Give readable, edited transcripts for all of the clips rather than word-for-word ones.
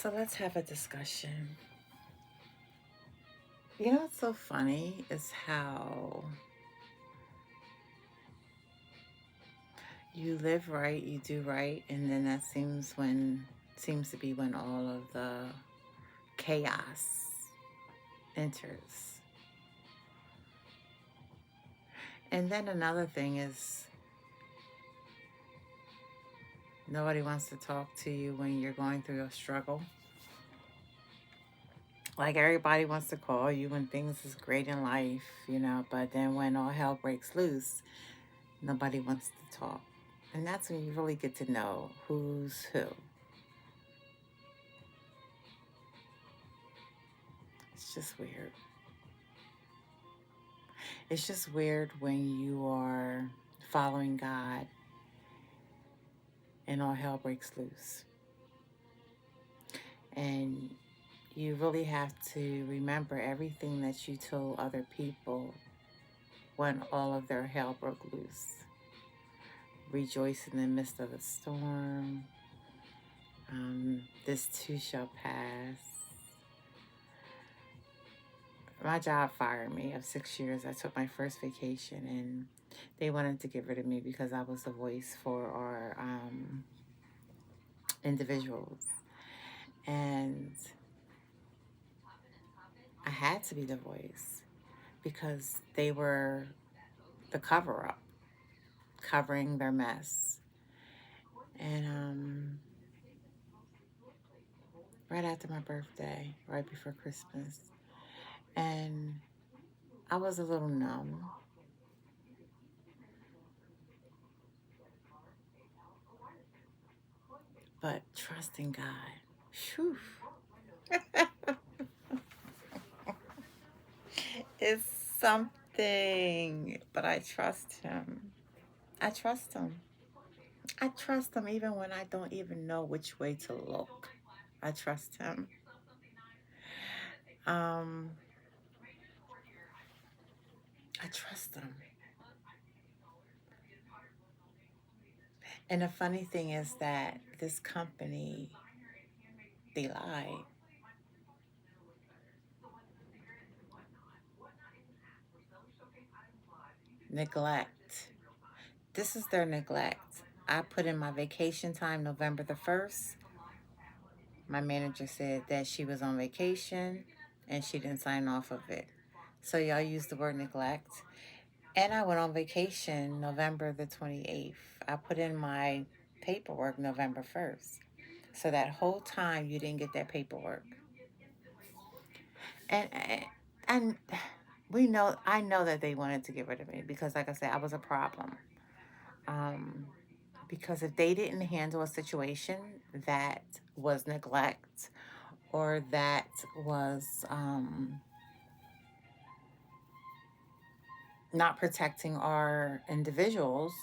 So let's have a discussion. You know what's so funny is how you live right, you do right, and then that seems to be when all of the chaos enters. And then another thing is nobody wants to talk to you when you're going through a struggle. Like everybody wants to call you when things is great in life, but then when all hell breaks loose, nobody wants to talk. And that's when you really get to know who's who. It's just weird. It's just weird when you are following God and all hell breaks loose. And you really have to remember everything that you told other people when all of their hell broke loose. Rejoice in the midst of the storm. This too shall pass. My job fired me of 6 years. I took my first vacation and they wanted to get rid of me because I was the voice for our individuals. And I had to be the voice because they were the cover up, covering their mess. And right after my birthday, right before Christmas, and I was a little numb. But trusting God, whew, is something. But I trust Him. I trust Him. I trust Him even when I don't even know which way to look. I trust Him. Um, I trust Him. And the funny thing is that this company, they lied. Neglect. This is their neglect. I put in my vacation time November the 1st. My manager said that she was on vacation and she didn't sign off of it. So y'all use the word neglect. And I went on vacation November the 28th. I put in my paperwork November 1st. So that whole time you didn't get that paperwork. And I know that they wanted to get rid of me because like I said, I was a problem. Um because if they didn't handle a situation that was neglect or that was not protecting our individuals,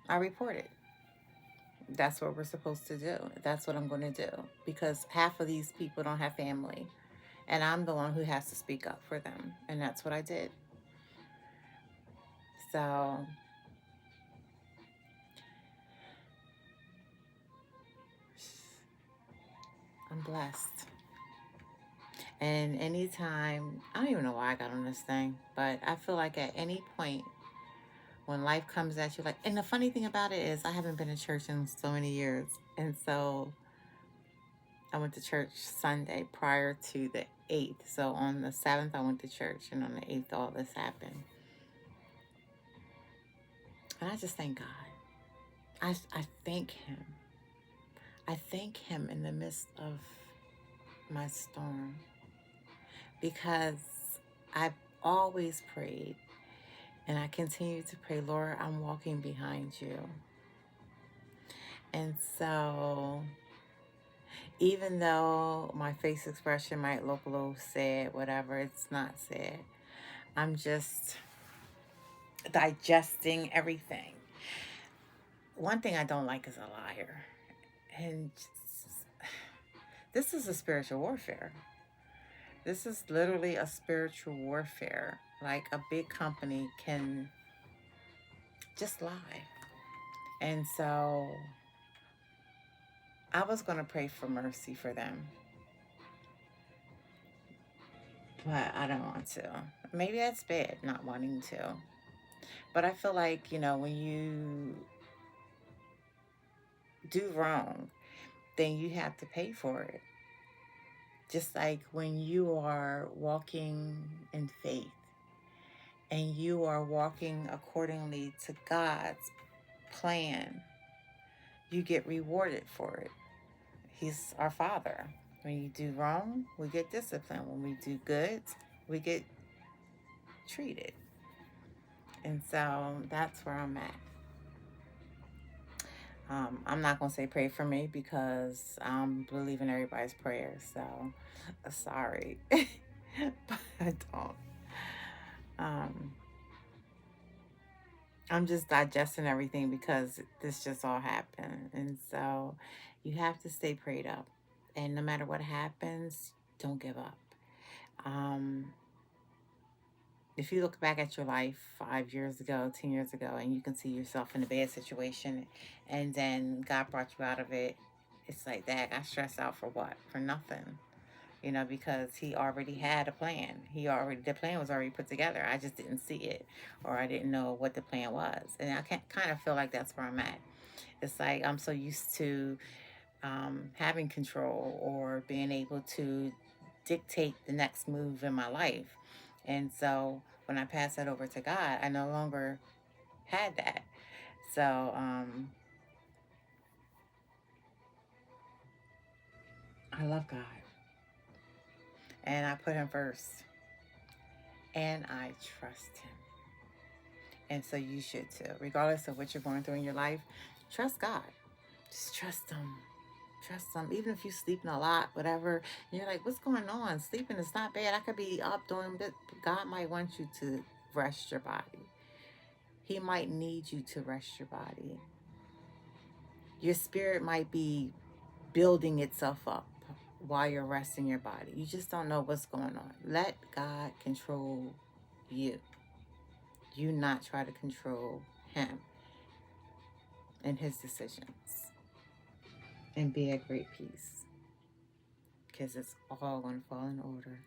I report it. That's what we're supposed to do. That's what I'm going to do because half of these people don't have family, and I'm the one who has to speak up for them, and that's what I did. So I'm blessed. And anytime, I don't even know why I got on this thing, but I feel like at any point when life comes at you, like, and the funny thing about it is I haven't been to church in so many years. And so I went to church Sunday prior to the 8th. So on the 7th, I went to church, and on the 8th, all this happened. And I just thank God. I thank Him. I thank Him in the midst of my storm because I've always prayed and I continue to pray, Lord, I'm walking behind you. And so even though my face expression might look a little sad, whatever, it's not sad. I'm just digesting everything. One thing I don't like is a liar. And this is a spiritual warfare. This is literally a spiritual warfare. Like a big company can just lie. And so I was going to pray for mercy for them, but I don't want to. Maybe that's bad, not wanting to. But I feel like, when you do wrong, then you have to pay for it. Just like when you are walking in faith and you are walking accordingly to God's plan, you get rewarded for it. He's our Father. When you do wrong, we get disciplined. When we do good, we get treated. And so that's where I'm at. I'm not going to say pray for me because I believe in everybody's prayers. So sorry. But I don't. Um, I'm just digesting everything because this just all happened. And so you have to stay prayed up. And no matter what happens, don't give up. Um, if you look back at your life 5 years ago, 10 years ago, and you can see yourself in a bad situation, and then God brought you out of it, it's like that. I stress out for what? For nothing. Because he already had a plan. The plan was already put together. I just didn't see it, or I didn't know what the plan was. And I kind of feel like that's where I'm at. It's like I'm so used to having control or being able to dictate the next move in my life. And so when I passed that over to God, I no longer had that. So I love God and I put him first and I trust him. And so you should too. Regardless of what you're going through in your life, trust God. Just trust him. Trust him. Even if you're sleeping a lot, whatever, and you're like, what's going on? Sleeping is not bad. I could be up doing this. God might want you to rest your body. He might need you to rest your body. Your spirit might be building itself up while you're resting your body. You just don't know what's going on. Let God control you. You not try to control him and his decisions. And be at great peace. Because it's all going to fall in order.